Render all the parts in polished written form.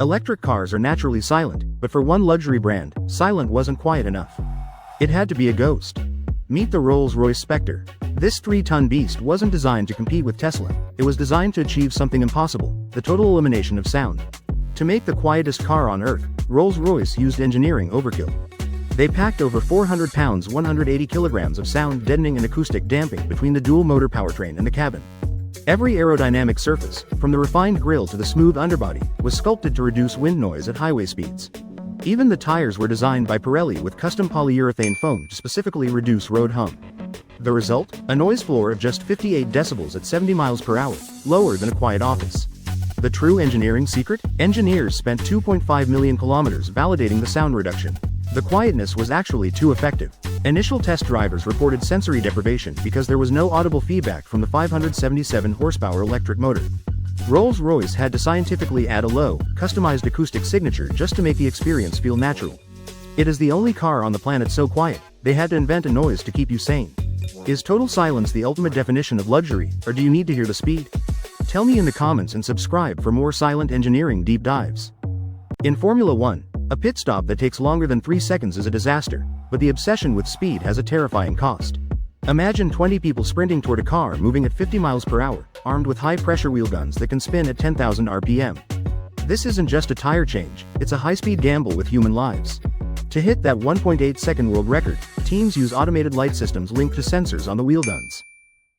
Electric cars are naturally silent, but for one luxury brand, silent wasn't quiet enough. It had to be a ghost. Meet the Rolls-Royce Spectre. This 3-ton beast wasn't designed to compete with Tesla, it was designed to achieve something impossible, the total elimination of sound. To make the quietest car on Earth, Rolls-Royce used engineering overkill. They packed over 400 pounds 180 kilograms of sound deadening and acoustic damping between the dual-motor powertrain and the cabin. Every aerodynamic surface, from the refined grille to the smooth underbody, was sculpted to reduce wind noise at highway speeds. Even the tires were designed by Pirelli with custom polyurethane foam to specifically reduce road hum. The result? A noise floor of just 58 decibels at 70 miles per hour, lower than a quiet office. The true engineering secret? Engineers spent 2.5 million kilometers validating the sound reduction. The quietness was actually too effective. Initial test drivers reported sensory deprivation because there was no audible feedback from the 577 horsepower electric motor. Rolls-Royce had to scientifically add a low, customized acoustic signature just to make the experience feel natural. It is the only car on the planet so quiet, they had to invent a noise to keep you sane. Is total silence the ultimate definition of luxury, or do you need to hear the speed? Tell me in the comments and subscribe for more silent engineering deep dives. In Formula 1, a pit stop that takes longer than 3 seconds is a disaster, but the obsession with speed has a terrifying cost. Imagine 20 people sprinting toward a car moving at 50 miles per hour, armed with high-pressure wheel guns that can spin at 10,000 RPM. This isn't just a tire change, it's a high-speed gamble with human lives. To hit that 1.8-second world record, teams use automated light systems linked to sensors on the wheel guns.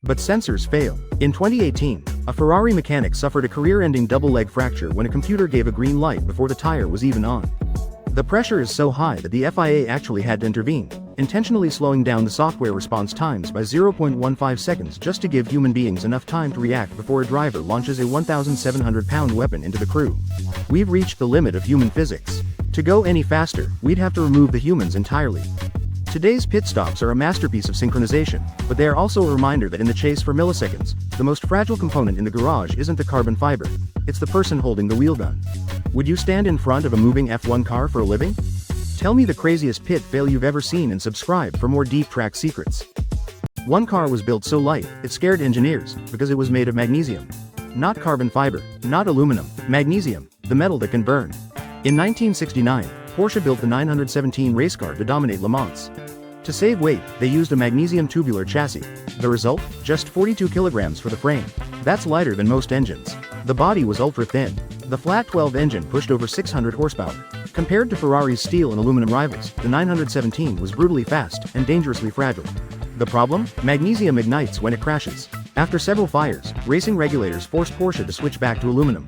But sensors fail. In 2018, a Ferrari mechanic suffered a career-ending double leg fracture when a computer gave a green light before the tire was even on. The pressure is so high that the FIA actually had to intervene, intentionally slowing down the software response times by 0.15 seconds just to give human beings enough time to react before a driver launches a 1,700-pound weapon into the crew. We've reached the limit of human physics. To go any faster, we'd have to remove the humans entirely. Today's pit stops are a masterpiece of synchronization, but they are also a reminder that in the chase for milliseconds, the most fragile component in the garage isn't the carbon fiber, it's the person holding the wheel gun. Would you stand in front of a moving F1 car for a living? Tell me the craziest pit fail you've ever seen and subscribe for more deep track secrets. One car was built so light, it scared engineers, because it was made of magnesium. Not carbon fiber, not aluminum, magnesium, the metal that can burn. In 1969, Porsche built the 917 race car to dominate Le Mans. To save weight, they used a magnesium tubular chassis. The result? Just 42 kilograms for the frame. That's lighter than most engines. The body was ultra-thin. The flat 12 engine pushed over 600 horsepower. Compared to Ferrari's steel and aluminum rivals, the 917 was brutally fast and dangerously fragile. The problem? Magnesium ignites when it crashes. After several fires, racing regulators forced Porsche to switch back to aluminum.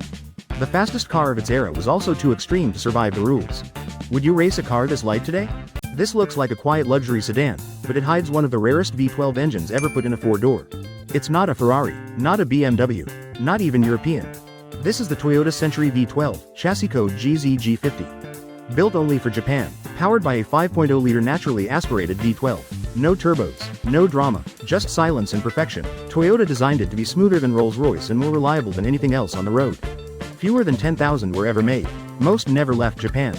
The fastest car of its era was also too extreme to survive the rules. Would you race a car this light today? This looks like a quiet luxury sedan, but it hides one of the rarest V12 engines ever put in a 4-door. It's not a Ferrari, not a BMW, not even European. This is the Toyota Century V12, chassis code GZG50. Built only for Japan, powered by a 5.0-liter naturally aspirated V12. No turbos, no drama, just silence and perfection. Toyota designed it to be smoother than Rolls-Royce and more reliable than anything else on the road. Fewer than 10,000 were ever made. Most never left Japan.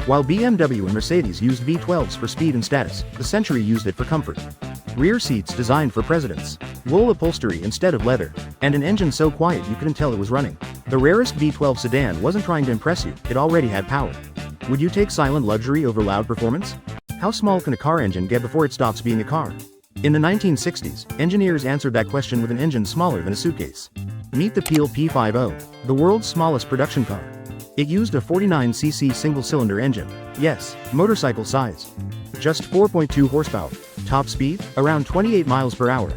While BMW and Mercedes used V12s for speed and status, the Century used it for comfort. Rear seats designed for presidents. Wool upholstery instead of leather. And an engine so quiet you couldn't tell it was running. The Rarest V12 sedan wasn't trying to impress you, it already had power. Would you take silent luxury over loud performance? How small can a car engine get before it stops being a car? In the 1960s, engineers answered that question with an engine smaller than a suitcase. Meet the Peel P50, the world's smallest production car. It used a 49cc single-cylinder engine. Yes, motorcycle size. Just 4.2 horsepower. Top speed? Around 28 miles per hour.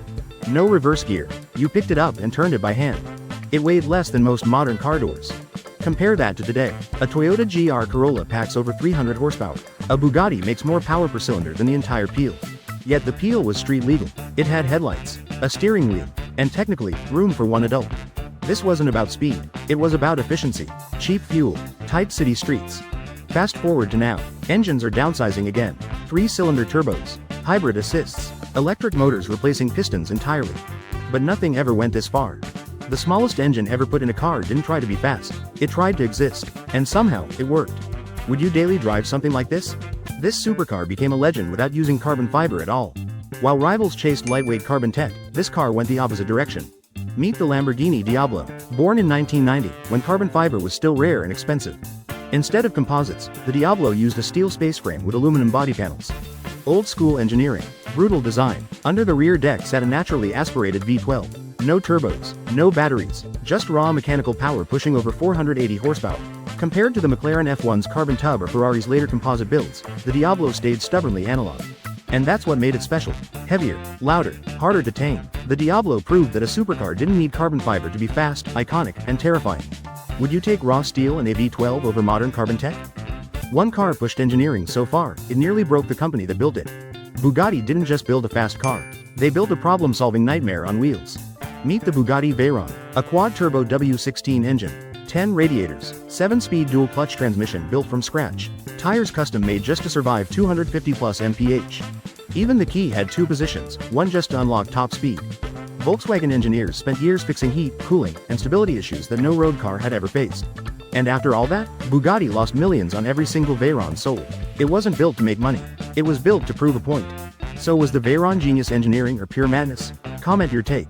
No reverse gear. You picked it up and turned it by hand. It weighed less than most modern car doors. Compare that to today. A Toyota GR Corolla packs over 300 horsepower. A Bugatti makes more power per cylinder than the entire Peel. Yet the Peel was street legal. It had headlights, a steering wheel, and technically, room for one adult. This wasn't about speed, it was about efficiency, cheap fuel, tight city streets. Fast forward to now, engines are downsizing again, 3-cylinder turbos, hybrid assists, electric motors replacing pistons entirely. But nothing ever went this far. The smallest engine ever put in a car didn't try to be fast, it tried to exist, and somehow, it worked. Would you daily drive something like this? This supercar became a legend without using carbon fiber at all. While rivals chased lightweight carbon tech, this car went the opposite direction. Meet the Lamborghini Diablo, born in 1990, when carbon fiber was still rare and expensive. Instead of composites, the Diablo used a steel space frame with aluminum body panels. Old school engineering, brutal design. Under the rear deck sat a naturally aspirated V12. No turbos, no batteries, just raw mechanical power pushing over 480 horsepower. Compared to the McLaren F1's carbon tub or Ferrari's later composite builds, the Diablo stayed stubbornly analog. And that's what made it special. Heavier, louder, harder to tame. The Diablo proved that a supercar didn't need carbon fiber to be fast, iconic, and terrifying. Would you take raw steel and a V12 over modern carbon tech? One car pushed engineering so far, it nearly broke the company that built it. Bugatti didn't just build a fast car. They built a problem-solving nightmare on wheels. Meet the Bugatti Veyron, a quad-turbo W16 engine. 10 radiators, 7-speed dual-clutch transmission built from scratch. Tires custom made just to survive 250 plus mph. Even the key had 2 positions, one just to unlock top speed. Volkswagen engineers spent years fixing heat, cooling, and stability issues that no road car had ever faced. And after all that, Bugatti lost millions on every single Veyron sold. It wasn't built to make money. It was built to prove a point. So was the Veyron genius engineering or pure madness? Comment your take.